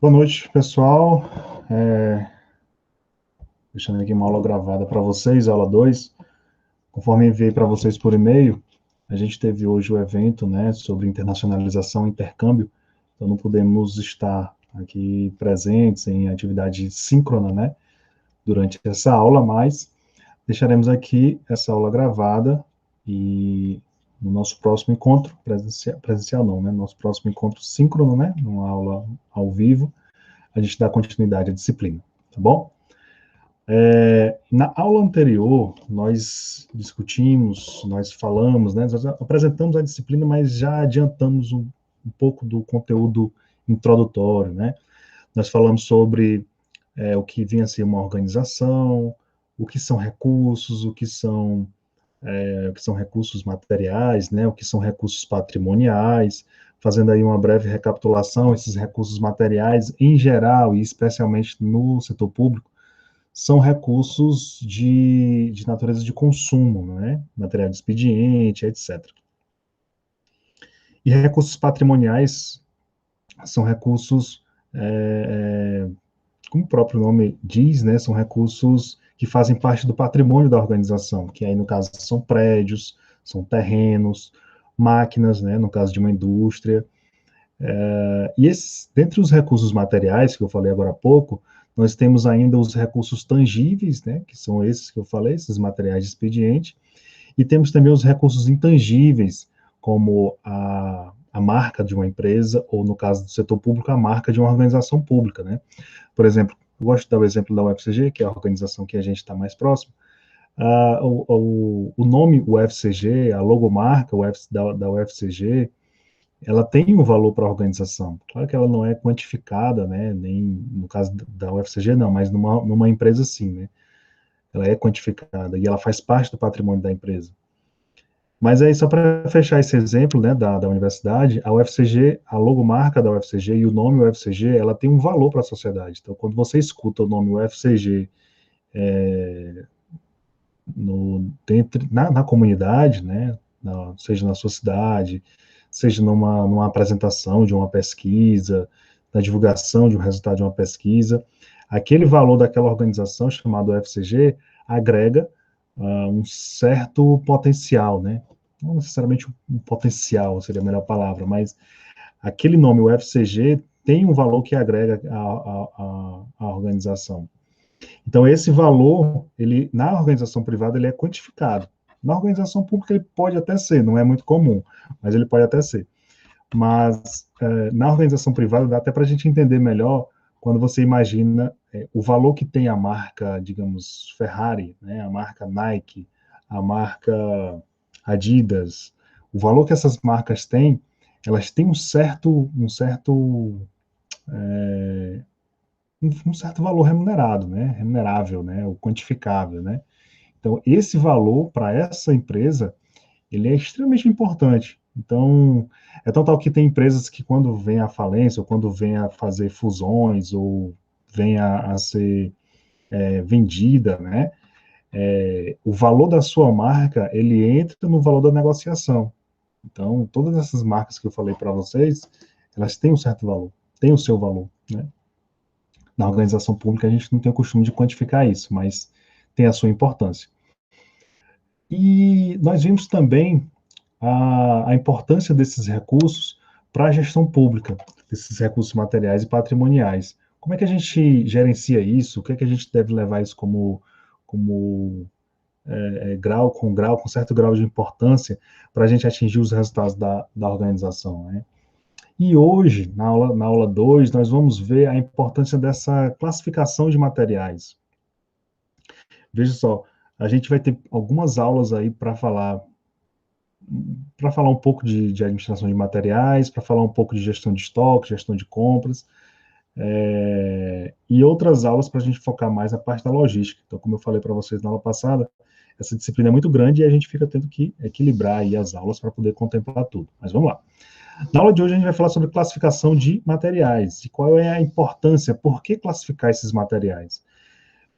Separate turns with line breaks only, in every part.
Boa noite, pessoal. É, Deixando aqui uma aula gravada para vocês, aula 2. Conforme enviei para vocês por e-mail, a gente teve hoje o evento, né, sobre internacionalização e intercâmbio, então não podemos estar aqui presentes em atividade síncrona, né, durante essa aula, mas deixaremos aqui essa aula gravada e no nosso próximo encontro, presencial não, né, nosso próximo encontro síncrono, né, numa aula ao vivo, a gente dá continuidade à disciplina, tá bom? Na aula anterior, nós discutimos, nós falamos, né, nós apresentamos a disciplina, mas já adiantamos um pouco do conteúdo introdutório, né? Nós falamos sobre o que vinha a ser uma organização, o que são recursos, o que são recursos materiais, né, o que são recursos patrimoniais, fazendo aí uma breve recapitulação, esses recursos materiais, em geral, e especialmente no setor público, são recursos de natureza de consumo, né? Material de expediente, etc. E recursos patrimoniais são recursos, como o próprio nome diz, né? São recursos que fazem parte do patrimônio da organização, que aí no caso são prédios, são terrenos, máquinas, né? No caso de uma indústria. E dentre os recursos materiais que eu falei agora há pouco, nós temos ainda os recursos tangíveis, né, que são esses que eu falei, esses materiais de expediente, e temos também os recursos intangíveis, como a marca de uma empresa, ou no caso do setor público, a marca de uma organização pública, né? Por exemplo, eu gosto de dar o exemplo da UFCG, que é a organização que a gente está mais próximo. O nome UFCG, a logomarca da UFCG, ela tem um valor para a organização. Claro que ela não é quantificada, né? Nem no caso da UFCG, não, mas numa empresa sim, né? Ela é quantificada e ela faz parte do patrimônio da empresa. Mas aí, só para fechar esse exemplo, né, da universidade, a UFCG, a logomarca da UFCG e o nome UFCG, ela tem um valor para a sociedade. Então, quando você escuta o nome UFCG na comunidade, né, seja na sua cidade, seja numa apresentação de uma pesquisa, na divulgação de um resultado de uma pesquisa, aquele valor daquela organização chamada UFCG agrega um certo potencial, né? Não necessariamente um potencial seria a melhor palavra, mas aquele nome UFCG tem um valor que agrega à organização. Então, esse valor, ele, na organização privada, ele é quantificado. Na organização pública, ele pode até ser, não é muito comum, mas ele pode até ser. Mas na organização privada, dá até para a gente entender melhor quando você imagina o valor que tem a marca, digamos, Ferrari, né, a marca Nike, a marca Adidas, o valor que essas marcas têm, elas têm um certo valor remunerado, né, remunerável, né, ou quantificável, né. Então, esse valor para essa empresa, ele é extremamente importante. Então, é tão tal que tem empresas que quando vem à falência, ou quando vem a fazer fusões, ou vem a ser vendida, né, o valor da sua marca, ele entra no valor da negociação. Então, todas essas marcas que eu falei para vocês, elas têm um certo valor, têm o seu valor, né? Na organização pública, a gente não tem o costume de quantificar isso, mas tem a sua importância. E nós vimos também a importância desses recursos para a gestão pública, desses recursos materiais e patrimoniais. Como é que a gente gerencia isso? O que é que a gente deve levar isso como com certo grau de importância, para a gente atingir os resultados da organização, né? E hoje, na aula 2, nós vamos ver a importância dessa classificação de materiais. Veja só, a gente vai ter algumas aulas aí para falar um pouco de administração de materiais, para falar um pouco de gestão de estoque, gestão de compras, e outras aulas para a gente focar mais na parte da logística. Então, como eu falei para vocês na aula passada, essa disciplina é muito grande e a gente fica tendo que equilibrar aí as aulas para poder contemplar tudo. Mas vamos lá. Na aula de hoje a gente vai falar sobre classificação de materiais e qual é a importância, por que classificar esses materiais.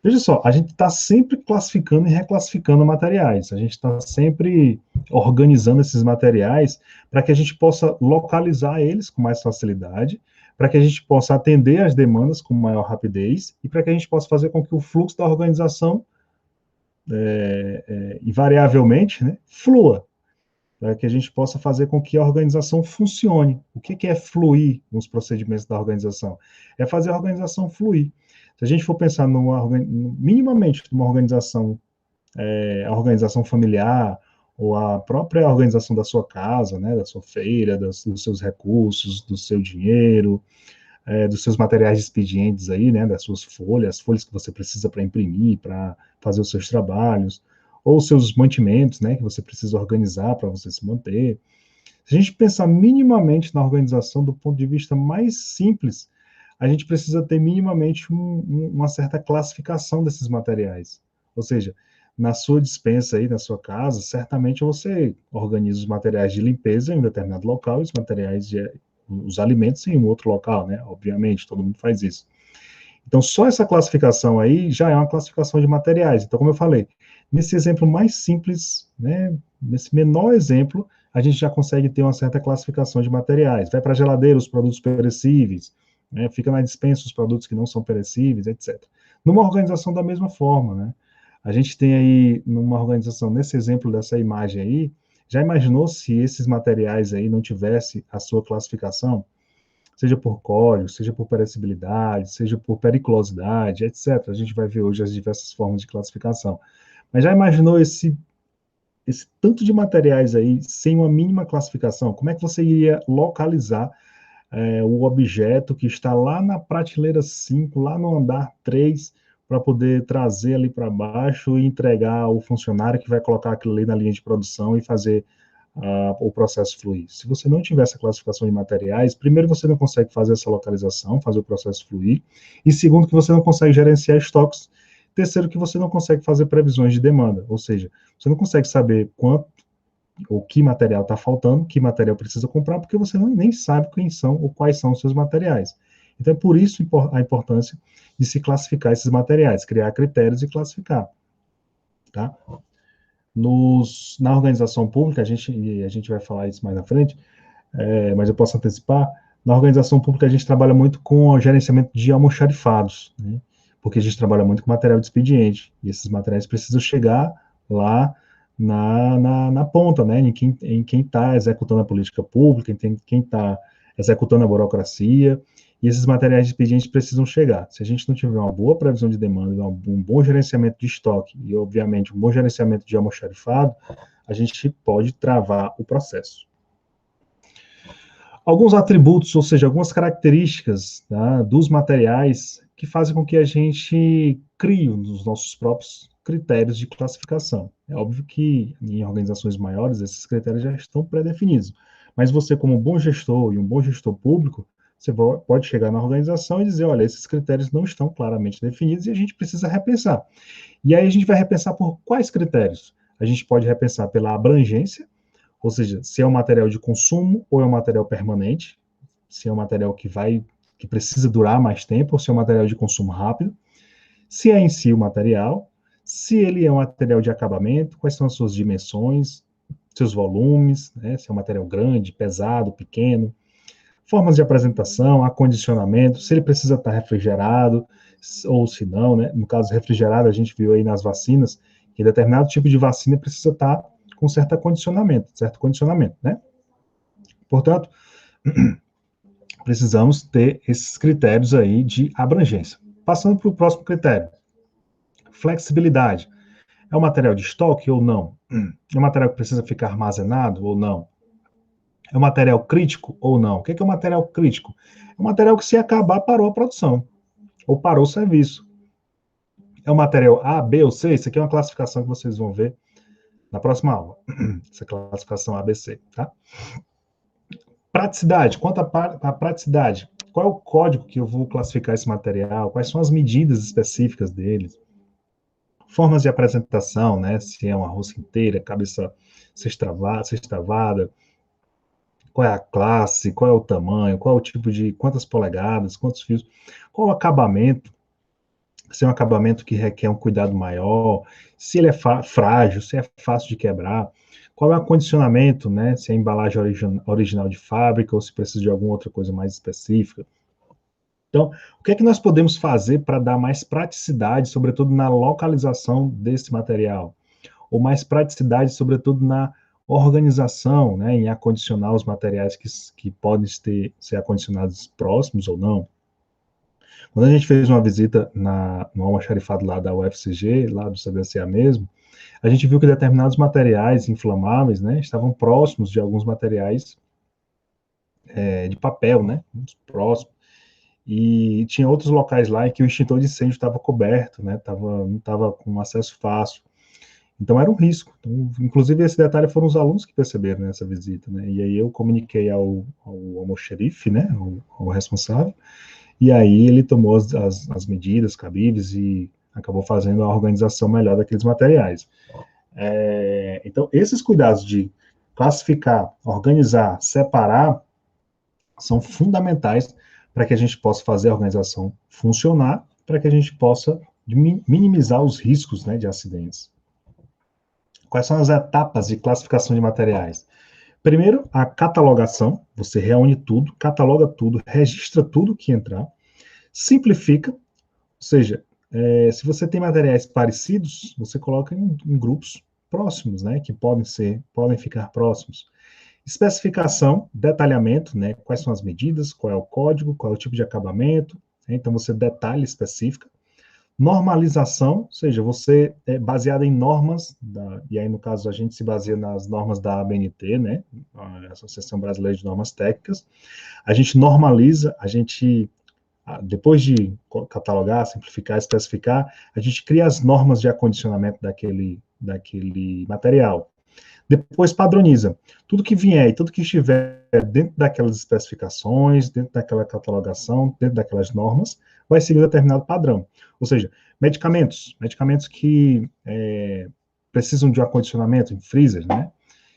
Veja só, a gente está sempre classificando e reclassificando materiais, a gente está sempre organizando esses materiais para que a gente possa localizar eles com mais facilidade, para que a gente possa atender as demandas com maior rapidez e para que a gente possa fazer com que o fluxo da organização, invariavelmente, né, flua, para que a gente possa fazer com que a organização funcione. O que é fluir nos procedimentos da organização? É fazer a organização fluir. Se a gente for pensar minimamente numa organização, a organização familiar, ou a própria organização da sua casa, né, da sua feira, dos seus recursos, do seu dinheiro, dos seus materiais de expedientes aí, né, das suas folhas, as folhas que você precisa para imprimir, para fazer os seus trabalhos, ou os seus mantimentos, né, que você precisa organizar para você se manter. Se a gente pensar minimamente na organização do ponto de vista mais simples, a gente precisa ter minimamente uma certa classificação desses materiais. Ou seja, na sua despensa aí, na sua casa, certamente você organiza os materiais de limpeza em um determinado local e os alimentos em um outro local, né? Obviamente, todo mundo faz isso. Então, só essa classificação aí já é uma classificação de materiais. Então, como eu falei, nesse exemplo mais simples, né, nesse menor exemplo, a gente já consegue ter uma certa classificação de materiais. Vai para a geladeira os produtos perecíveis, né, fica na despensa os produtos que não são perecíveis, etc. Numa organização da mesma forma, né? A gente tem aí, numa organização, nesse exemplo dessa imagem aí, já imaginou se esses materiais aí não tivessem a sua classificação? Seja por código, seja por perecibilidade, seja por periculosidade, etc. A gente vai ver hoje as diversas formas de classificação. Mas já imaginou esse tanto de materiais aí sem uma mínima classificação? Como é que você iria localizar o objeto que está lá na prateleira 5, lá no andar 3, para poder trazer ali para baixo e entregar ao funcionário que vai colocar aquilo ali na linha de produção e fazer o processo fluir? Se você não tiver essa classificação de materiais, primeiro você não consegue fazer essa localização, fazer o processo fluir, e segundo que você não consegue gerenciar estoques, terceiro que você não consegue fazer previsões de demanda, ou seja, você não consegue saber quanto ou que material está faltando, que material precisa comprar, porque você nem sabe quem são ou quais são os seus materiais. Então, é por isso a importância de se classificar esses materiais, criar critérios e classificar. Tá? Na organização pública, a gente vai falar isso mais na frente, mas eu posso antecipar, na organização pública a gente trabalha muito com o gerenciamento de almoxarifados, né? Porque a gente trabalha muito com material de expediente, e esses materiais precisam chegar lá na ponta, né? Em quem está executando a política pública, em quem está executando a burocracia, e esses materiais de expediente precisam chegar. Se a gente não tiver uma boa previsão de demanda, um bom gerenciamento de estoque e, obviamente, um bom gerenciamento de almoxarifado, a gente pode travar o processo. Alguns atributos, ou seja, algumas características, tá, dos materiais que fazem com que a gente crie os nossos próprios critérios de classificação. É óbvio que em organizações maiores esses critérios já estão pré-definidos, mas você, como um bom gestor e um bom gestor público, você pode chegar na organização e dizer, olha, esses critérios não estão claramente definidos e a gente precisa repensar. E aí a gente vai repensar por quais critérios? A gente pode repensar pela abrangência, ou seja, se é um material de consumo ou é um material permanente, se é um material que precisa durar mais tempo, ou se é um material de consumo rápido, se é em si o material, se ele é um material de acabamento, quais são as suas dimensões, seus volumes, né, se é um material grande, pesado, pequeno, formas de apresentação, acondicionamento, se ele precisa estar refrigerado ou se não, né? No caso refrigerado, a gente viu aí nas vacinas que determinado tipo de vacina precisa estar com certo condicionamento, né? Portanto, precisamos ter esses critérios aí de abrangência. Passando para o próximo critério, flexibilidade. É um material de estoque ou não? É um material que precisa ficar armazenado ou não? É um material crítico ou não? O que é um material crítico? É um material que, se acabar, parou a produção ou parou o serviço. É um material A, B ou C? Isso aqui é uma classificação que vocês vão ver na próxima aula. Essa classificação ABC, tá? Praticidade. Quanto à praticidade, qual é o código que eu vou classificar esse material? Quais são as medidas específicas deles? Formas de apresentação, né? Se é uma rosca inteira, cabeça sextravada, qual é a classe, qual é o tamanho, qual é o tipo de, quantas polegadas, quantos fios, qual o acabamento, se é um acabamento que requer um cuidado maior, se ele é frágil, se é fácil de quebrar, qual é o acondicionamento, né, se é a embalagem original de fábrica ou se precisa de alguma outra coisa mais específica. Então, o que é que nós podemos fazer para dar mais praticidade, sobretudo na localização desse material? Ou mais praticidade, sobretudo na organização, né, em acondicionar os materiais que podem ser acondicionados próximos ou não. Quando a gente fez uma visita no almoxarifado lá da UFCG, lá do CDCA mesmo, a gente viu que determinados materiais inflamáveis, né, estavam próximos de alguns materiais de papel, né, próximos. E tinha outros locais lá em que o extintor de incêndio estava coberto, né, não estava com acesso fácil. Então era um risco. Então, inclusive, esse detalhe foram os alunos que perceberam nessa visita, né? E aí eu comuniquei ao almoxerife, né, ao responsável, e aí ele tomou as medidas cabíveis e acabou fazendo a organização melhor daqueles materiais. Então, esses cuidados de classificar, organizar, separar, são fundamentais para que a gente possa fazer a organização funcionar, para que a gente possa minimizar os riscos, né, de acidentes. Quais são as etapas de classificação de materiais? Primeiro, a catalogação. Você reúne tudo, cataloga tudo, registra tudo que entrar, simplifica, ou seja, se você tem materiais parecidos, você coloca em grupos próximos, né, que podem ficar próximos. Especificação, detalhamento, né, quais são as medidas, qual é o código, qual é o tipo de acabamento, né, então você detalha e especifica. Normalização, ou seja, você é baseado em normas, e aí no caso a gente se baseia nas normas da ABNT, né, a Associação Brasileira de Normas Técnicas, a gente normaliza, depois de catalogar, simplificar, especificar, a gente cria as normas de acondicionamento daquele material. Depois padroniza. Tudo que vier e tudo que estiver dentro daquelas especificações, dentro daquela catalogação, dentro daquelas normas, vai seguir um determinado padrão. Ou seja, medicamentos que precisam de um acondicionamento em freezer, né?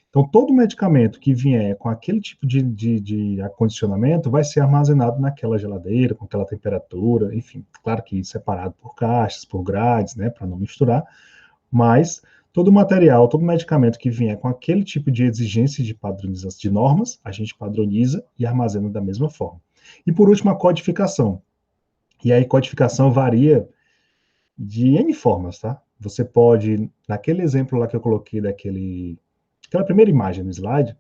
Então, todo medicamento que vier com aquele tipo de acondicionamento vai ser armazenado naquela geladeira, com aquela temperatura, enfim, claro que separado por caixas, por grades, né, para não misturar, mas todo material, todo medicamento que vier com aquele tipo de exigência de padronização de normas, a gente padroniza e armazena da mesma forma. E por último, a codificação. E aí, codificação varia de N formas, tá? Você pode, naquele exemplo lá que eu coloquei aquela primeira imagem no slide,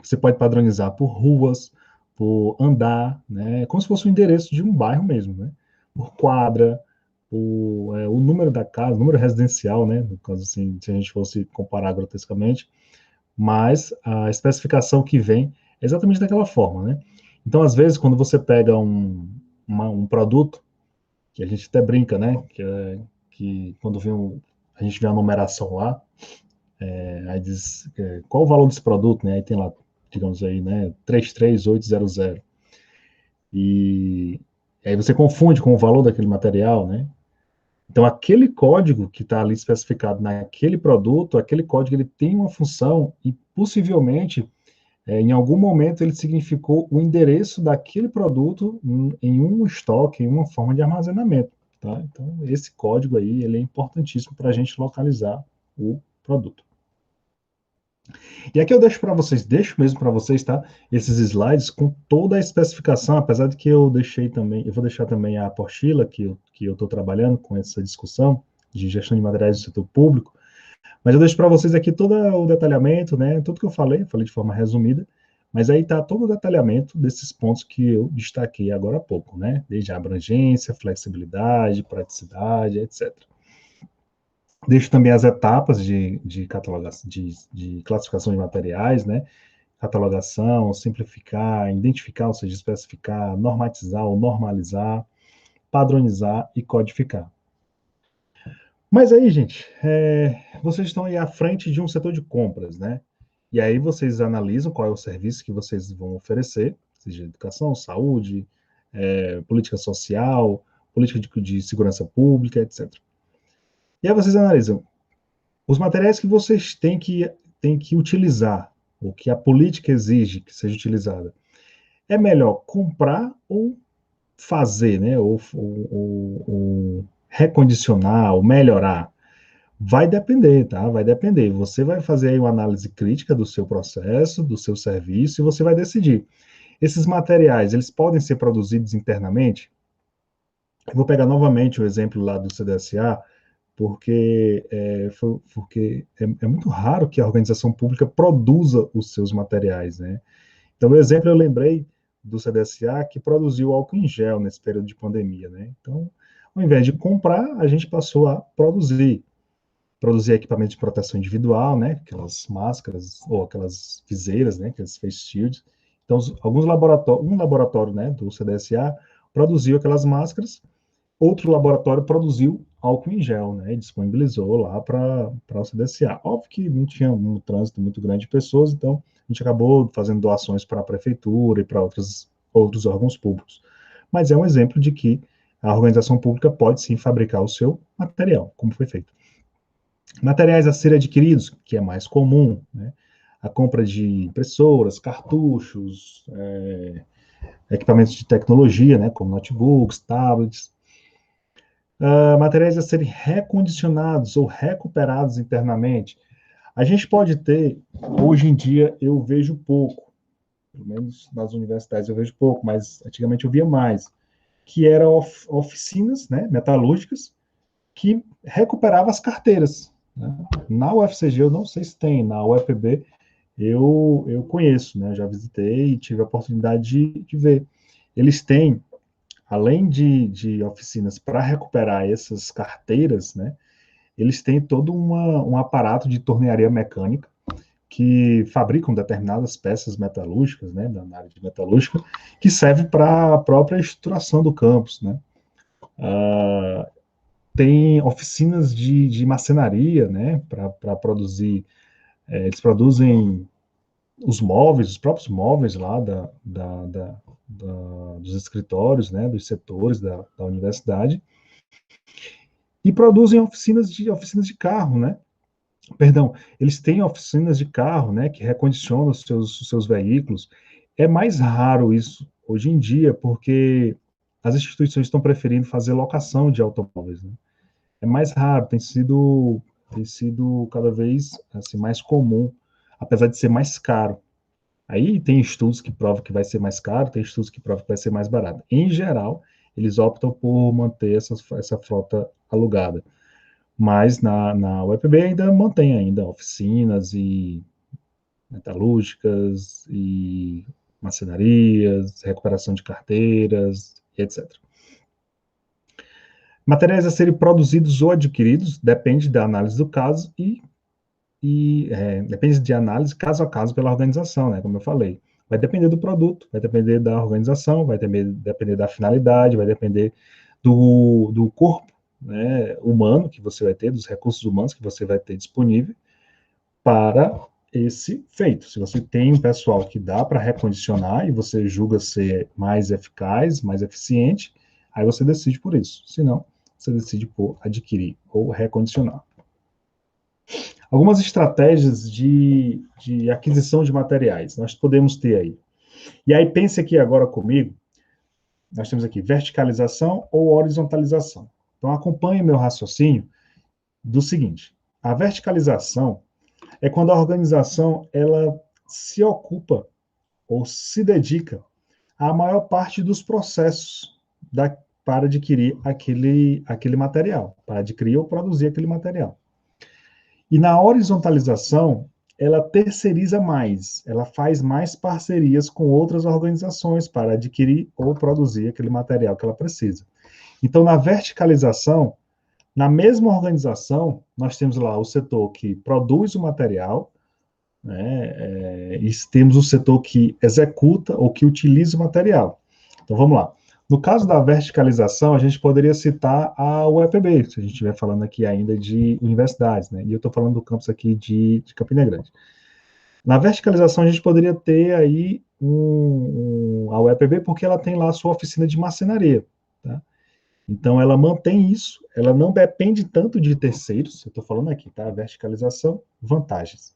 você pode padronizar por ruas, por andar, né? Como se fosse o endereço de um bairro mesmo, né? Por quadra, o número da casa, o número residencial, né? No caso, assim, se a gente fosse comparar grotescamente, mas a especificação que vem é exatamente daquela forma, né? Então, às vezes, quando você pega um produto, que a gente até brinca, né? Que quando a gente vê a numeração lá, aí diz qual o valor desse produto, né? Aí tem lá, digamos aí, né? 33800. E aí você confunde com o valor daquele material, né? Então, aquele código que está ali especificado naquele produto, aquele código ele tem uma função e possivelmente, em algum momento, ele significou o endereço daquele produto em um estoque, em uma forma de armazenamento. Tá? Então, esse código aí ele é importantíssimo para a gente localizar o produto. E aqui eu deixo mesmo para vocês, tá? Esses slides com toda a especificação, apesar de que eu vou deixar também a apostila que eu estou trabalhando com essa discussão de gestão de materiais do setor público, mas eu deixo para vocês aqui todo o detalhamento, né? Tudo que eu falei de forma resumida, mas aí está todo o detalhamento desses pontos que eu destaquei agora há pouco, né? Desde a abrangência, flexibilidade, praticidade, etc. Deixo também as etapas de catalogação, de classificação de materiais, né? Catalogação, simplificar, identificar, ou seja, especificar, normatizar ou normalizar, padronizar e codificar. Mas aí, gente, vocês estão aí à frente de um setor de compras, né? E aí vocês analisam qual é o serviço que vocês vão oferecer, seja educação, saúde, política social, política de segurança pública, etc. E aí vocês analisam os materiais que vocês têm que utilizar, ou que a política exige que seja utilizada. É melhor comprar ou fazer, né? Ou recondicionar, ou melhorar? Vai depender, tá? Vai depender. Você vai fazer aí uma análise crítica do seu processo, do seu serviço, e você vai decidir. Esses materiais, eles podem ser produzidos internamente? Eu vou pegar novamente o exemplo lá do CDSA, porque é muito raro que a organização pública produza os seus materiais, né? Então, no exemplo, eu lembrei do CDSA que produziu álcool em gel nesse período de pandemia, né? Então, ao invés de comprar, a gente passou a produzir equipamento de proteção individual, né? Aquelas máscaras ou aquelas viseiras, né? Aqueles face shields. Então, um laboratório, né, do CDSA produziu aquelas máscaras. Outro laboratório produziu álcool em gel, né, e disponibilizou lá para o CDCA. Óbvio que não tinha um trânsito muito grande de pessoas, então a gente acabou fazendo doações para a prefeitura e para outros órgãos públicos. Mas é um exemplo de que a organização pública pode sim fabricar o seu material, como foi feito. Materiais a ser adquiridos, que é mais comum, né, a compra de impressoras, cartuchos, equipamentos de tecnologia, né, como notebooks, tablets, materiais a serem recondicionados ou recuperados internamente. A gente pode ter, hoje em dia, eu vejo pouco, pelo menos nas universidades eu vejo pouco, mas antigamente eu via mais, que eram oficinas, né, metalúrgicas que recuperavam as carteiras. Né? Na UFCG eu não sei se tem, na UEPB eu conheço, né, já visitei e tive a oportunidade de ver. Eles têm, além de oficinas para recuperar essas carteiras, né, eles têm todo um aparato de tornearia mecânica que fabricam determinadas peças metalúrgicas, né, na área de metalúrgica, que serve para a própria estruturação do campus, né. Tem oficinas de marcenaria, né, para produzir, eles produzem os móveis, os próprios móveis lá dos escritórios, né, dos setores da universidade, e produzem oficinas de carro, né? Perdão, eles têm oficinas de carro, né, que recondicionam os seus veículos. É mais raro isso hoje em dia, porque as instituições estão preferindo fazer locação de automóveis, né? É mais raro, tem sido cada vez assim, mais comum, apesar de ser mais caro. Aí tem estudos que provam que vai ser mais caro, tem estudos que provam que vai ser mais barato. Em geral, eles optam por manter essa frota alugada. Mas na UEPB ainda mantém ainda oficinas e metalúrgicas e marcenarias, recuperação de carteiras, etc. Materiais a serem produzidos ou adquiridos depende da análise do caso e depende de análise caso a caso pela organização, né, como eu falei. Vai depender do produto, vai depender da organização, vai depender da finalidade, vai depender do corpo, né, humano que você vai ter, dos recursos humanos que você vai ter disponível para esse feito. Se você tem um pessoal que dá para recondicionar e você julga ser mais eficaz, mais eficiente, aí você decide por isso. Se não, você decide por adquirir ou recondicionar. Algumas estratégias de aquisição de materiais nós podemos ter aí. E aí pense aqui agora comigo, nós temos aqui verticalização ou horizontalização. Então acompanhe meu raciocínio do seguinte: a verticalização é quando a organização ela se ocupa ou se dedica à maior parte dos processos para adquirir aquele material, para adquirir ou produzir aquele material. E na horizontalização, ela terceiriza mais, ela faz mais parcerias com outras organizações para adquirir ou produzir aquele material que ela precisa. Então, na verticalização, na mesma organização, nós temos lá o setor que produz o material, né, e temos o setor que executa ou que utiliza o material. Então, vamos lá. No caso da verticalização, a gente poderia citar a UEPB, se a gente estiver falando aqui ainda de universidades, né? E eu estou falando do campus aqui de Campina Grande. Na verticalização, a gente poderia ter aí a UEPB, porque ela tem lá a sua oficina de marcenaria, tá? Então, ela mantém isso, ela não depende tanto de terceiros, eu estou falando aqui, tá? Verticalização, vantagens.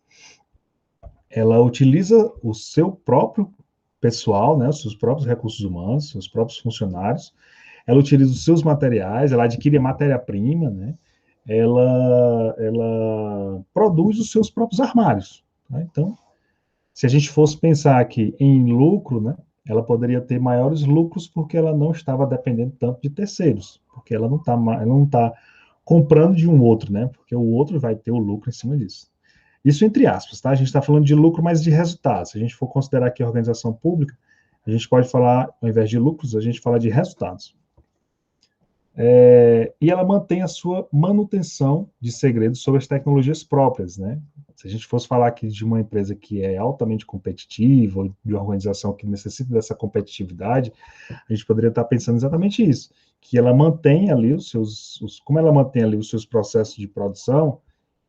Ela utiliza o seu próprio pessoal, né, os seus próprios recursos humanos, seus próprios funcionários, ela utiliza os seus materiais, ela adquire a matéria-prima, né, ela produz os seus próprios armários. Tá? Então, se a gente fosse pensar aqui em lucro, né, ela poderia ter maiores lucros porque ela não estava dependendo tanto de terceiros, porque ela não tá comprando de um outro, né? Porque o outro vai ter o lucro em cima disso. Isso entre aspas, tá? A gente está falando de lucro, mas de resultados. Se a gente for considerar aqui a organização pública, a gente pode falar, ao invés de lucros, a gente fala de resultados. E ela mantém a sua manutenção de segredos sobre as tecnologias próprias, né? Se a gente fosse falar aqui de uma empresa que é altamente competitiva, ou de uma organização que necessita dessa competitividade, a gente poderia estar pensando exatamente isso, que ela mantém ali como ela mantém ali os seus processos de produção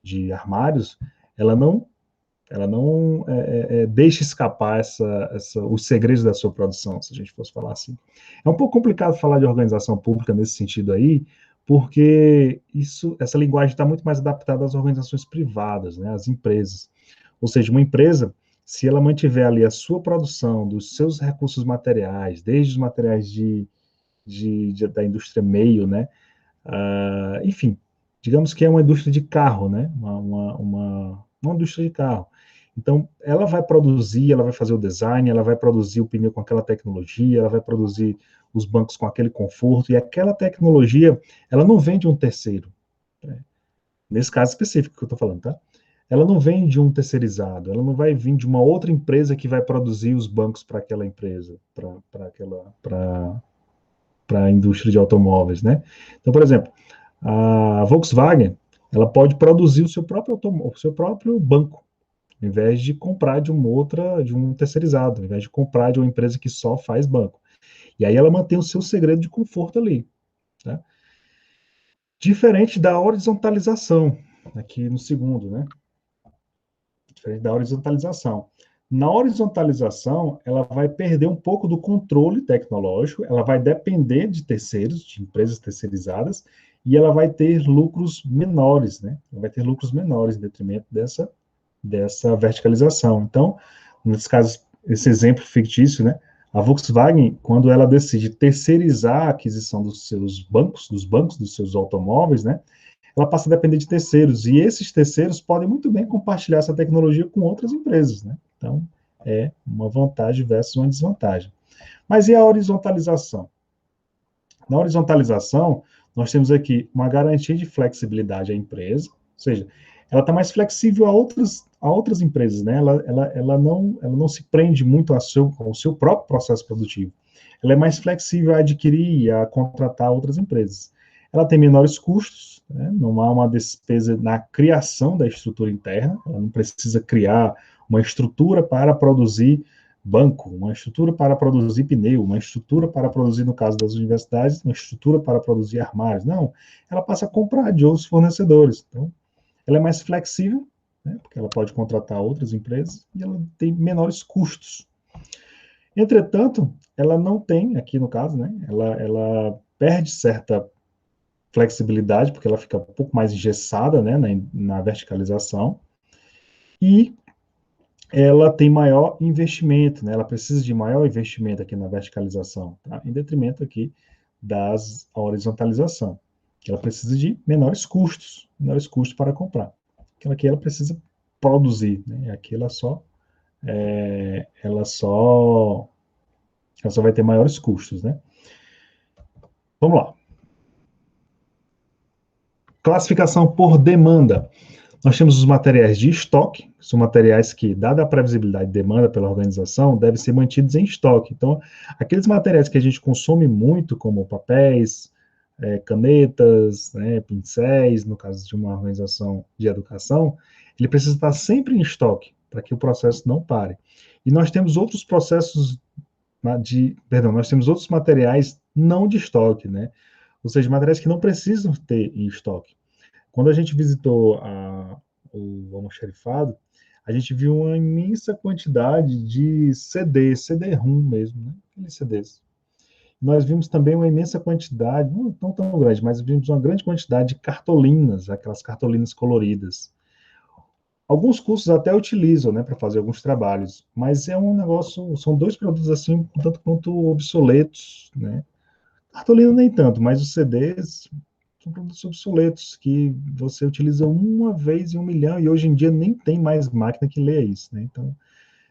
de armários, ela não deixa escapar os segredos da sua produção, se a gente fosse falar assim. É um pouco complicado falar de organização pública nesse sentido aí, porque essa linguagem está muito mais adaptada às organizações privadas, né, às empresas. Ou seja, uma empresa, se ela mantiver ali a sua produção dos seus recursos materiais, desde os materiais da indústria meio, né, enfim, digamos que é uma indústria de carro, né, uma indústria de carro. Então, ela vai produzir, ela vai fazer o design, ela vai produzir o pneu com aquela tecnologia, ela vai produzir os bancos com aquele conforto, e aquela tecnologia, ela não vem de um terceiro, né? Nesse caso específico que eu estou falando, tá? Ela não vem de um terceirizado, ela não vai vir de uma outra empresa que vai produzir os bancos para aquela empresa, para a indústria de automóveis, né? Então, por exemplo, a Volkswagen, ela pode produzir o seu próprio banco, ao invés de comprar de um terceirizado, ao invés de comprar de uma empresa que só faz banco. E aí ela mantém o seu segredo de conforto ali, né? Diferente da horizontalização, aqui no segundo, né? Diferente da horizontalização. Na horizontalização, ela vai perder um pouco do controle tecnológico, ela vai depender de terceiros, de empresas terceirizadas, e ela vai ter lucros menores, né? Ela vai ter lucros menores em detrimento dessa verticalização. Então, nesse caso, esse exemplo fictício, né? A Volkswagen, quando ela decide terceirizar a aquisição dos bancos dos seus automóveis, né? Ela passa a depender de terceiros, e esses terceiros podem muito bem compartilhar essa tecnologia com outras empresas, né? Então, é uma vantagem versus uma desvantagem. Mas e a horizontalização? Na horizontalização, nós temos aqui uma garantia de flexibilidade à empresa, ou seja, ela está mais flexível a outras empresas, né? Ela não se prende muito ao seu próprio processo produtivo. Ela é mais flexível a adquirir e a contratar outras empresas. Ela tem menores custos, né? Não há uma despesa na criação da estrutura interna, ela não precisa criar uma estrutura para produzir banco, uma estrutura para produzir pneu, uma estrutura para produzir, no caso das universidades, uma estrutura para produzir armários. Não, ela passa a comprar de outros fornecedores. Então, ela é mais flexível, né, porque ela pode contratar outras empresas e ela tem menores custos. Entretanto, ela não tem, aqui no caso, né, ela perde certa flexibilidade, porque ela fica um pouco mais engessada, né, na verticalização, e ela tem maior investimento, né? Ela precisa de maior investimento aqui na verticalização, tá? Em detrimento aqui das horizontalização, que ela precisa de menores custos para comprar. Aquela aqui ela precisa produzir, né? Aqui ela só vai ter maiores custos, né? Vamos lá. Classificação por demanda. Nós temos os materiais de estoque, que são materiais que, dada a previsibilidade de demanda pela organização, devem ser mantidos em estoque. Então, aqueles materiais que a gente consome muito, como papéis, canetas, né, pincéis, no caso de uma organização de educação, ele precisa estar sempre em estoque, para que o processo não pare. E nós temos outros processos nós temos outros materiais não de estoque, né? Ou seja, materiais que não precisam ter em estoque. Quando a gente visitou o almoxarifado, a gente viu uma imensa quantidade de CD-ROM mesmo, né? Aqueles CDs. Nós vimos também uma imensa quantidade, não tão grande, mas vimos uma grande quantidade de cartolinas, aquelas cartolinas coloridas. Alguns cursos até utilizam, né, para fazer alguns trabalhos, mas é um negócio, são dois produtos assim, um tanto quanto obsoletos, né? Cartolina nem tanto, mas os CDs são produtos obsoletos que você utiliza uma vez em 1 milhão e hoje em dia nem tem mais máquina que leia isso, né? Então,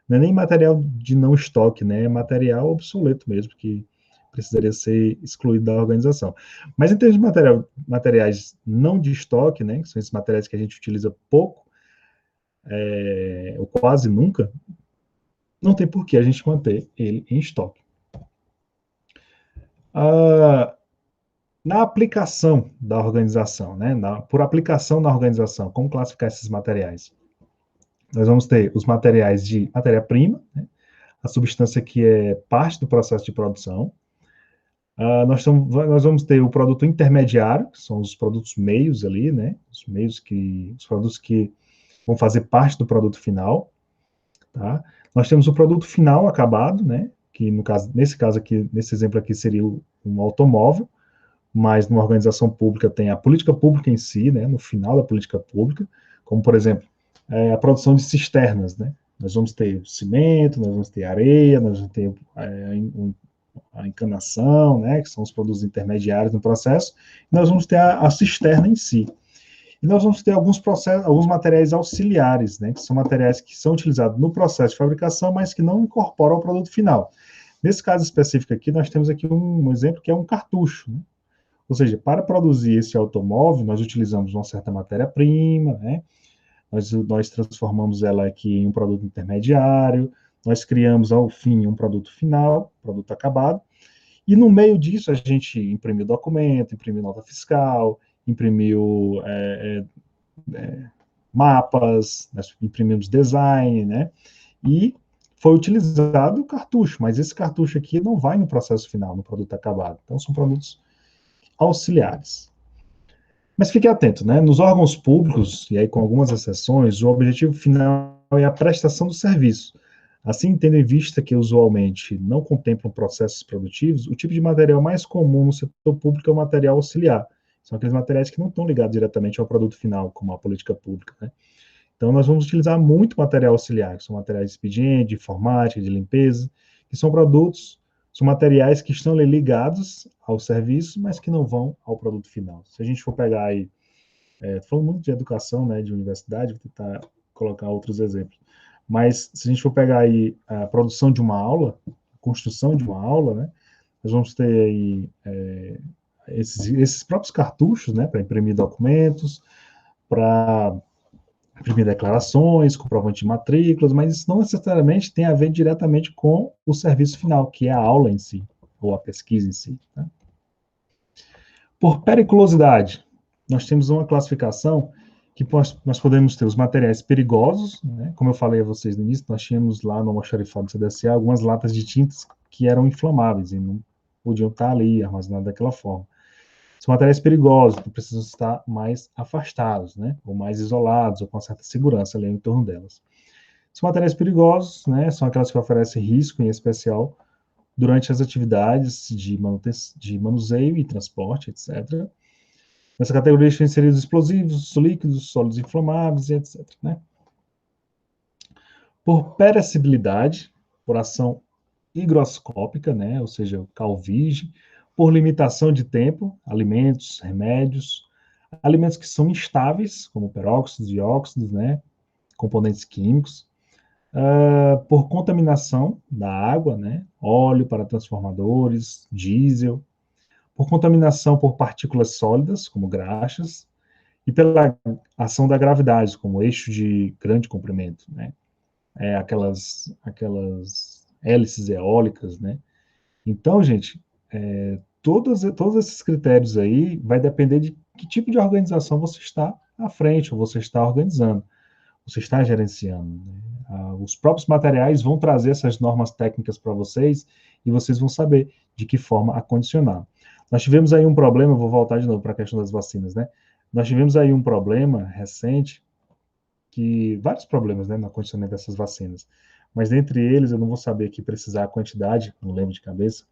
Não é nem material de não estoque, né? É material obsoleto mesmo, que precisaria ser excluído da organização. Mas em termos de materiais não de estoque, né? Que são esses materiais que a gente utiliza pouco, ou quase nunca, não tem por que a gente manter ele em estoque. Ah, na aplicação da organização, né? Por aplicação na organização, como classificar esses materiais? Nós vamos ter os materiais de matéria-prima, né? A substância que é parte do processo de produção. Nós vamos ter o produto intermediário, que são os produtos meios ali, né? Os produtos que vão fazer parte do produto final, tá? Nós temos o produto final acabado, né? Que no caso, nesse caso aqui, nesse exemplo aqui seria um automóvel, mas numa organização pública tem a política pública em si, né? No final da política pública, como por exemplo, a produção de cisternas, né? Nós vamos ter cimento, nós vamos ter areia, nós vamos ter a encanação, né, que são os produtos intermediários no processo, e nós vamos ter a cisterna em si. E nós vamos ter alguns materiais auxiliares, né, que são materiais que são utilizados no processo de fabricação, mas que não incorporam ao produto final. Nesse caso específico aqui, nós temos aqui um exemplo que é um cartucho, né? Ou seja, para produzir esse automóvel, nós utilizamos uma certa matéria-prima, né? Nós transformamos ela aqui em um produto intermediário, nós criamos, ao fim, um produto final, produto acabado, e no meio disso a gente imprimiu documento, imprimiu nota fiscal, imprimiu mapas, nós imprimimos design, né? E foi utilizado o cartucho, mas esse cartucho aqui não vai no processo final, no produto acabado. Então são produtos auxiliares. Mas fique atento, né? Nos órgãos públicos, e aí com algumas exceções, o objetivo final é a prestação do serviço. Assim, tendo em vista que usualmente não contemplam processos produtivos, o tipo de material mais comum no setor público é o material auxiliar. São aqueles materiais que não estão ligados diretamente ao produto final, como a política pública, né? Então, nós vamos utilizar muito material auxiliar, que são materiais de expediente, de informática, de limpeza, que são produtos, são materiais que estão ligados ao serviço, mas que não vão ao produto final. Se a gente for pegar aí, falando muito de educação, né, de universidade, vou tentar colocar outros exemplos. Mas se a gente for pegar aí a produção de uma aula, a construção de uma aula, né, nós vamos ter aí esses próprios cartuchos, né, para imprimir documentos, para imprimir declarações, comprovante de matrículas, mas isso não necessariamente tem a ver diretamente com o serviço final, que é a aula em si, ou a pesquisa em si. Tá? Por periculosidade, nós temos uma classificação que nós podemos ter os materiais perigosos, né? Como eu falei a vocês no início, nós tínhamos lá no almoxarifado do CDSA algumas latas de tintas que eram inflamáveis e não podiam estar ali armazenadas daquela forma. São materiais perigosos, que precisam estar mais afastados, né? Ou mais isolados, ou com uma certa segurança ali em torno delas. São materiais perigosos, né? São aquelas que oferecem risco, em especial, durante as atividades de manuseio e transporte, etc. Nessa categoria estão inseridos explosivos, líquidos, sólidos inflamáveis, etc. Né? Por perecibilidade, por ação higroscópica, né? Ou seja, calvígie, por limitação de tempo, alimentos, remédios, alimentos que são instáveis, como peróxidos, dióxidos, né? Componentes químicos, por contaminação da água, né? Óleo para transformadores, diesel, por contaminação por partículas sólidas, como graxas, e pela ação da gravidade, como eixo de grande comprimento, né? Aquelas hélices eólicas, né? Então, gente, todos esses critérios aí vai depender de que tipo de organização você está à frente, ou você está organizando, você está gerenciando. Né? Os próprios materiais vão trazer essas normas técnicas para vocês e vocês vão saber de que forma acondicionar. Nós tivemos aí um problema, eu vou voltar de novo para a questão das vacinas, né? Nós tivemos aí um problema recente, vários problemas, né, no acondicionamento dessas vacinas, mas dentre eles, eu não vou saber aqui precisar a quantidade, não lembro de cabeça,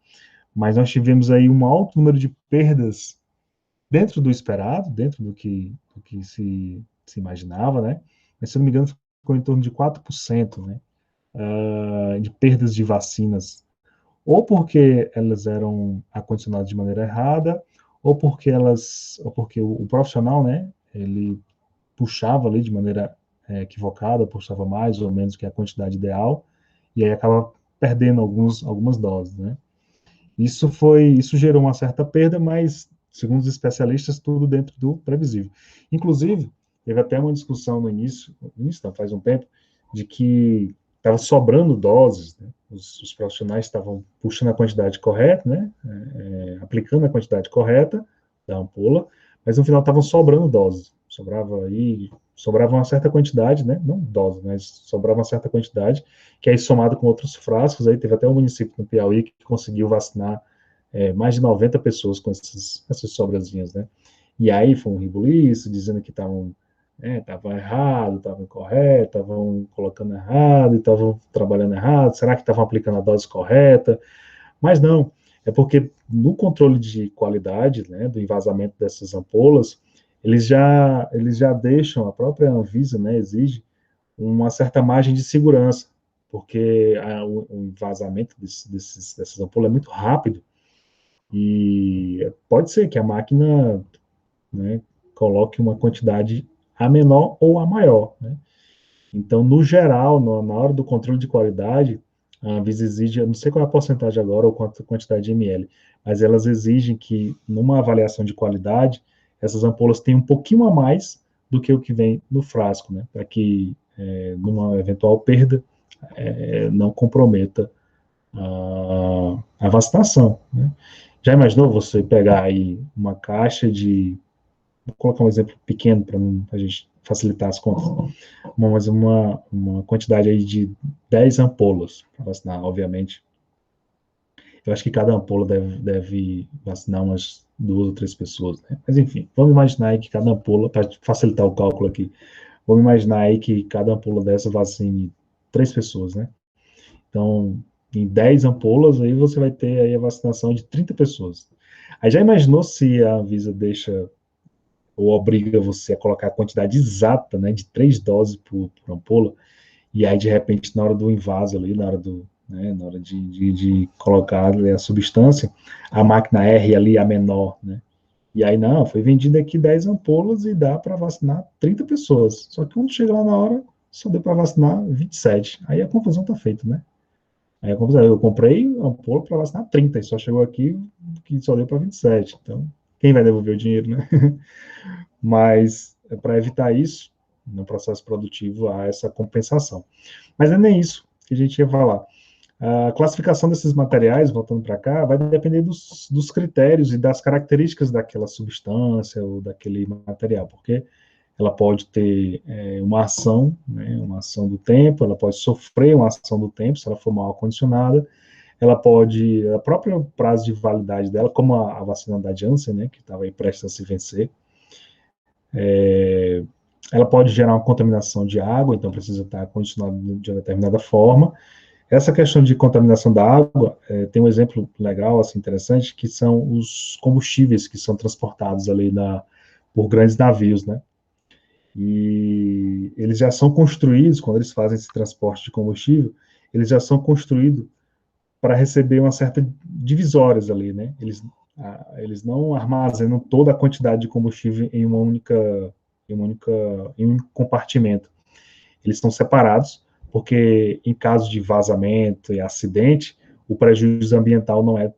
mas nós tivemos aí um alto número de perdas dentro do esperado, dentro do que se imaginava, né? Mas, se eu não me engano, ficou em torno de 4%, né? De perdas de vacinas, ou porque elas eram acondicionadas de maneira errada, ou porque o profissional, né? Ele puxava ali de maneira equivocada, puxava mais ou menos que a quantidade ideal, e aí acaba perdendo algumas doses, né? Isso gerou uma certa perda, mas, segundo os especialistas, tudo dentro do previsível. Inclusive, teve até uma discussão no início não, faz um tempo, de que estava sobrando doses, né? Os profissionais estavam puxando a quantidade correta, né? Aplicando a quantidade correta da ampola, mas no final estavam sobrando doses. Sobrava uma certa quantidade, né? Não dose, mas sobrava uma certa quantidade, que aí somado com outros frascos, aí teve até um município no Piauí que conseguiu vacinar mais de 90 pessoas com essas sobrazinhas, né? E aí foi um rebuliço, dizendo que estavam errado, estavam incorreto, estavam colocando errado, estavam trabalhando errado, será que estavam aplicando a dose correta? Mas não, é porque no controle de qualidade, né, do envasamento dessas ampolas, eles já deixam, a própria Anvisa, né, exige uma certa margem de segurança, porque o envasamento dessas ampolas é muito rápido e pode ser que a máquina, né, coloque uma quantidade a menor ou a maior, né? Então, no geral, na hora do controle de qualidade, a Anvisa exige, eu não sei qual é a porcentagem agora ou quanto quantidade de ml, mas elas exigem que, numa avaliação de qualidade, essas ampolas tenham um pouquinho a mais do que o que vem no frasco, né? Para que, numa eventual perda, não comprometa a vacinação, né? Já imaginou você pegar aí uma caixa de, vou colocar um exemplo pequeno para a gente facilitar as contas, mas uma quantidade aí de 10 ampolas para vacinar, obviamente. Eu acho que cada ampola deve vacinar umas 2 ou 3 pessoas, né? Mas enfim, vamos imaginar aí que cada ampola, para facilitar o cálculo aqui, vamos imaginar aí que cada ampola dessa vacine 3 pessoas, né? Então, em 10 ampolas, aí você vai ter aí a vacinação de 30 pessoas. Aí já imaginou se a Anvisa deixa ou obriga você a colocar a quantidade exata, né, de 3 doses por ampola, e aí, de repente, na hora do invaso ali, na hora de colocar ali a substância, a máquina R ali, a menor, né? E aí, não, foi vendido aqui 10 ampolas e dá para vacinar 30 pessoas. Só que quando chega lá na hora, só deu para vacinar 27. Aí a confusão tá feita, né? Aí a confusão, eu comprei ampola para vacinar 30 e só chegou aqui que só deu para 27. Então, quem vai devolver o dinheiro, né? Mas, para evitar isso, no processo produtivo há essa compensação. Mas não é nem isso que a gente ia falar. A classificação desses materiais, voltando para cá, vai depender dos critérios e das características daquela substância ou daquele material, porque ela pode ter uma ação, né, uma ação do tempo, ela pode sofrer uma ação do tempo, se ela for mal acondicionada, ela pode, a própria prazo de validade dela, como a vacina da Janssen, né, que estava aí prestes a se vencer, ela pode gerar uma contaminação de água, então precisa estar condicionada de uma determinada forma. Essa questão de contaminação da água, tem um exemplo legal, assim, interessante, que são os combustíveis que são transportados ali por grandes navios, né? E eles já são construídos, quando eles fazem esse transporte de combustível, eles já são construídos para receber uma certa divisórias ali, né? Eles não armazenam toda a quantidade de combustível em um único compartimento. Eles estão separados, porque em caso de vazamento e acidente, o prejuízo ambiental não é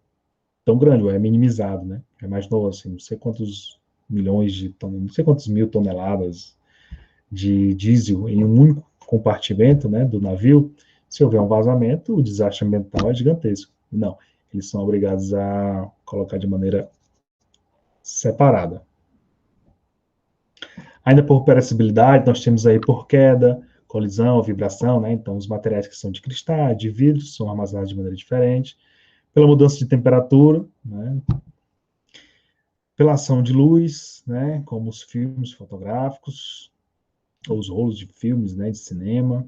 tão grande, ou é minimizado, né? É mais novo, assim, não sei quantos milhões de toneladas, não sei quantas mil toneladas de diesel em um único compartimento, né, do navio. Se houver um vazamento, o desastre ambiental é gigantesco. Não, eles são obrigados a colocar de maneira separada. Ainda por perecibilidade, nós temos aí por queda, colisão, vibração, né? Então, os materiais que são de cristal, de vidro, são armazenados de maneira diferente. Pela mudança de temperatura, né? Pela ação de luz, né? Como os filmes fotográficos, ou os rolos de filmes, né? De cinema.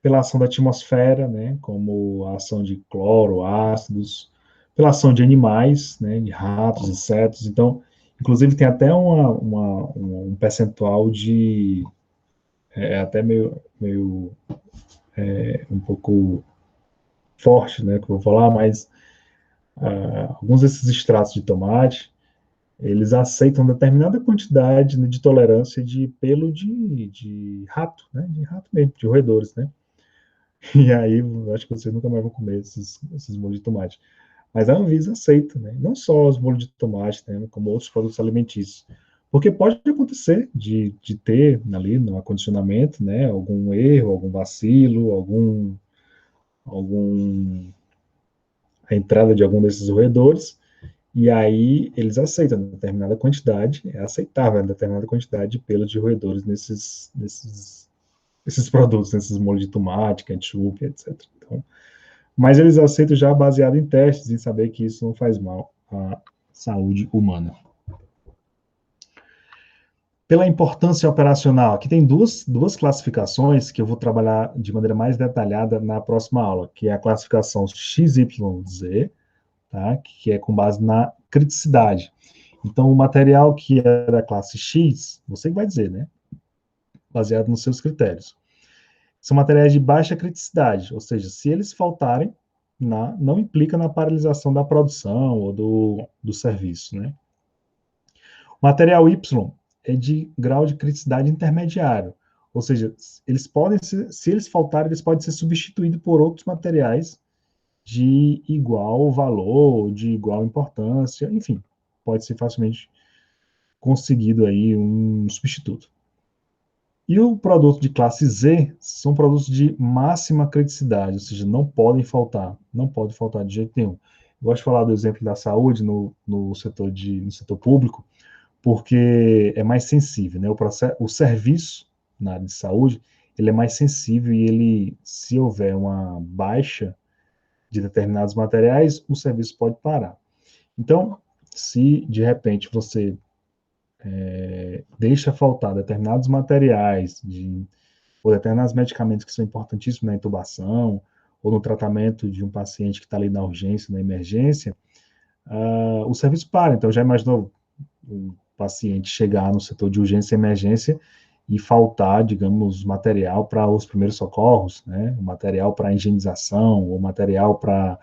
Pela ação da atmosfera, né? Como a ação de cloro, ácidos. Pela ação de animais, né? De ratos, insetos. Então, inclusive, tem até um percentual de até meio um pouco forte, né, que eu vou falar, mas alguns desses extratos de tomate, eles aceitam determinada quantidade, né, de tolerância de pelo de rato, né, de rato mesmo, de roedores, né. E aí, eu acho que vocês nunca mais vão comer esses molhos de tomate. Mas a Anvisa aceita, né? Não só os molhos de tomate, né? Como outros produtos alimentícios. Porque pode acontecer de ter ali no acondicionamento, né? Algum erro, algum vacilo, algum a entrada de algum desses roedores, e aí eles aceitam determinada quantidade, é aceitável determinada quantidade de pelos de roedores nesses produtos, nesses molhos de tomate, ketchup, etc. Então, mas eles aceitam já baseado em testes, em saber que isso não faz mal à saúde humana. Pela importância operacional, aqui tem duas classificações que eu vou trabalhar de maneira mais detalhada na próxima aula, que é a classificação XYZ, tá? Que é com base na criticidade. Então, o material que é da classe X, você vai dizer, né? Baseado nos seus critérios. São materiais de baixa criticidade, ou seja, se eles faltarem, não implica na paralisação da produção ou do serviço, né? O material Y é de grau de criticidade intermediário, ou seja, eles podem ser, se eles faltarem, eles podem ser substituídos por outros materiais de igual valor, de igual importância, enfim, pode ser facilmente conseguido aí um substituto. E o produto de classe Z são produtos de máxima criticidade, ou seja, não pode faltar de jeito nenhum. Eu gosto de falar do exemplo da saúde no setor público, porque é mais sensível, né? O serviço na área de saúde, ele é mais sensível e ele, se houver uma baixa de determinados materiais, o serviço pode parar. Então, se de repente você deixa faltar determinados materiais ou determinados medicamentos que são importantíssimos na intubação ou no tratamento de um paciente que está ali na urgência, na emergência, o serviço para. Então, já imaginou o paciente chegar no setor de urgência e emergência e faltar, digamos, material para os primeiros socorros, né? Material para higienização, ou material para,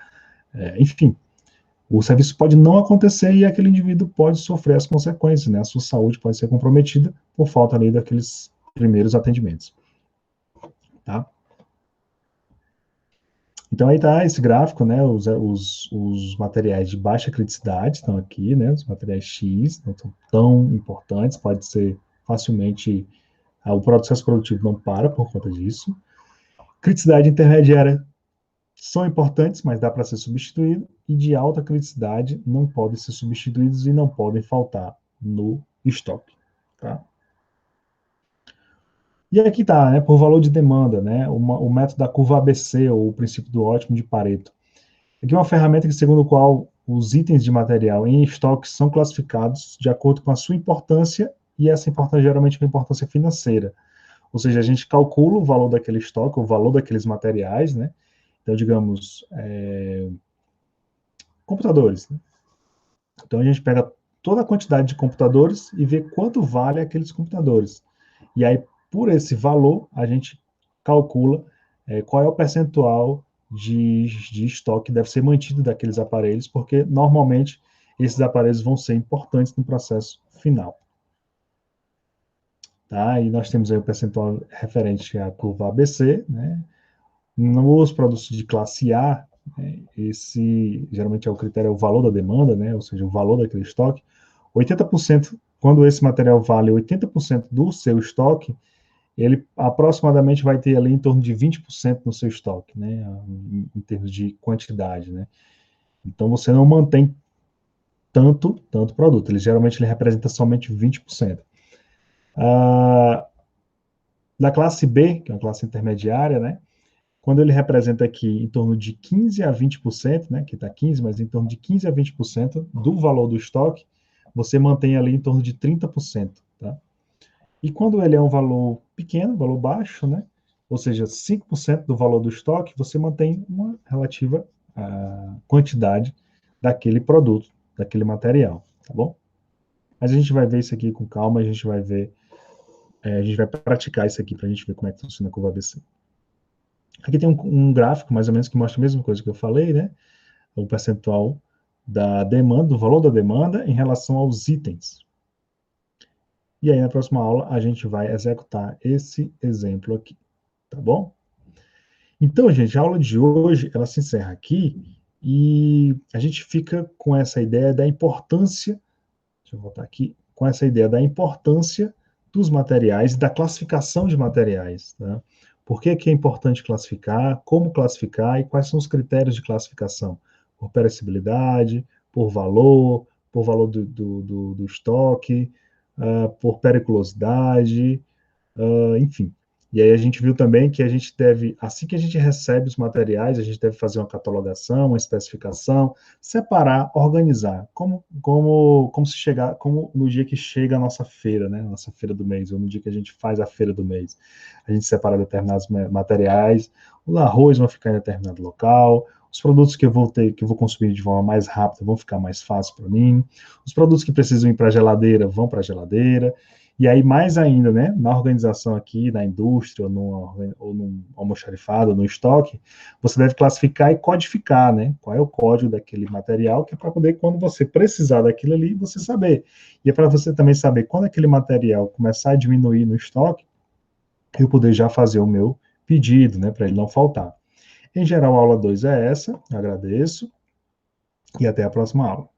enfim, o serviço pode não acontecer e aquele indivíduo pode sofrer as consequências, né? A sua saúde pode ser comprometida por falta ali daqueles primeiros atendimentos, tá? Então aí está esse gráfico, né? Os materiais de baixa criticidade estão aqui, né? Os materiais X não são tão importantes, pode ser facilmente o processo produtivo não para por conta disso. Criticidade intermediária são importantes, mas dá para ser substituído, e de alta criticidade não podem ser substituídos e não podem faltar no estoque. Tá? E aqui está, né, por valor de demanda, né, o método da curva ABC, ou o princípio do ótimo de Pareto. Aqui é uma ferramenta que, segundo a qual os itens de material em estoque são classificados de acordo com a sua importância, e essa importância geralmente é uma importância financeira. Ou seja, a gente calcula o valor daquele estoque, o valor daqueles materiais, né? Então, digamos, computadores, né? Então, a gente pega toda a quantidade de computadores e vê quanto vale aqueles computadores. E aí, por esse valor, a gente calcula qual é o percentual de estoque que deve ser mantido daqueles aparelhos, porque normalmente esses aparelhos vão ser importantes no processo final. Tá? E nós temos aí o percentual referente à curva ABC, né? Nos produtos de classe A, né, esse geralmente é o critério, é o valor da demanda, né, ou seja, o valor daquele estoque. 80%, quando esse material vale 80% do seu estoque, ele aproximadamente vai ter ali em torno de 20% no seu estoque, né, em termos de quantidade, né. Então você não mantém tanto produto, ele representa somente 20%. Da classe B, que é uma classe intermediária, né, quando ele representa aqui em torno de 15 a 20%, né, que está 15, mas em torno de 15 a 20% do valor do estoque, você mantém ali em torno de 30%, tá? E quando ele é um valor pequeno, valor baixo, né, ou seja, 5% do valor do estoque, você mantém uma relativa quantidade daquele produto, daquele material, tá bom? Mas a gente vai ver isso aqui com calma, a gente vai ver, a gente vai praticar isso aqui para a gente ver como é que funciona com o ABC. Aqui tem um gráfico, mais ou menos, que mostra a mesma coisa que eu falei, né? O percentual da demanda, do valor da demanda em relação aos itens. E aí, na próxima aula, a gente vai executar esse exemplo aqui, tá bom? Então, gente, a aula de hoje, ela se encerra aqui e a gente fica com essa ideia da importância, deixa eu voltar aqui, com essa ideia da importância dos materiais, da classificação de materiais, né? Por que que é importante classificar, como classificar e quais são os critérios de classificação? Por perecibilidade, por valor do estoque, por periculosidade, enfim. E aí a gente viu também que a gente deve, assim que a gente recebe os materiais, a gente deve fazer uma catalogação, uma especificação, separar, organizar, como se chegar, como no dia que chega a nossa feira, né, a nossa feira do mês, ou no dia que a gente faz a feira do mês. A gente separa determinados materiais, o arroz vai ficar em determinado local, os produtos que eu vou ter, que eu vou consumir de forma mais rápida vão ficar mais fácil para mim, os produtos que precisam ir para a geladeira vão para a geladeira, e aí, mais ainda, né, na organização aqui, na indústria, ou num almoxarifado, ou no estoque, você deve classificar e codificar, né, qual é o código daquele material, que é para poder, quando você precisar daquilo ali, você saber. E é para você também saber quando aquele material começar a diminuir no estoque, eu poder já fazer o meu pedido, né, para ele não faltar. Em geral, a aula 2 é essa, agradeço, e até a próxima aula.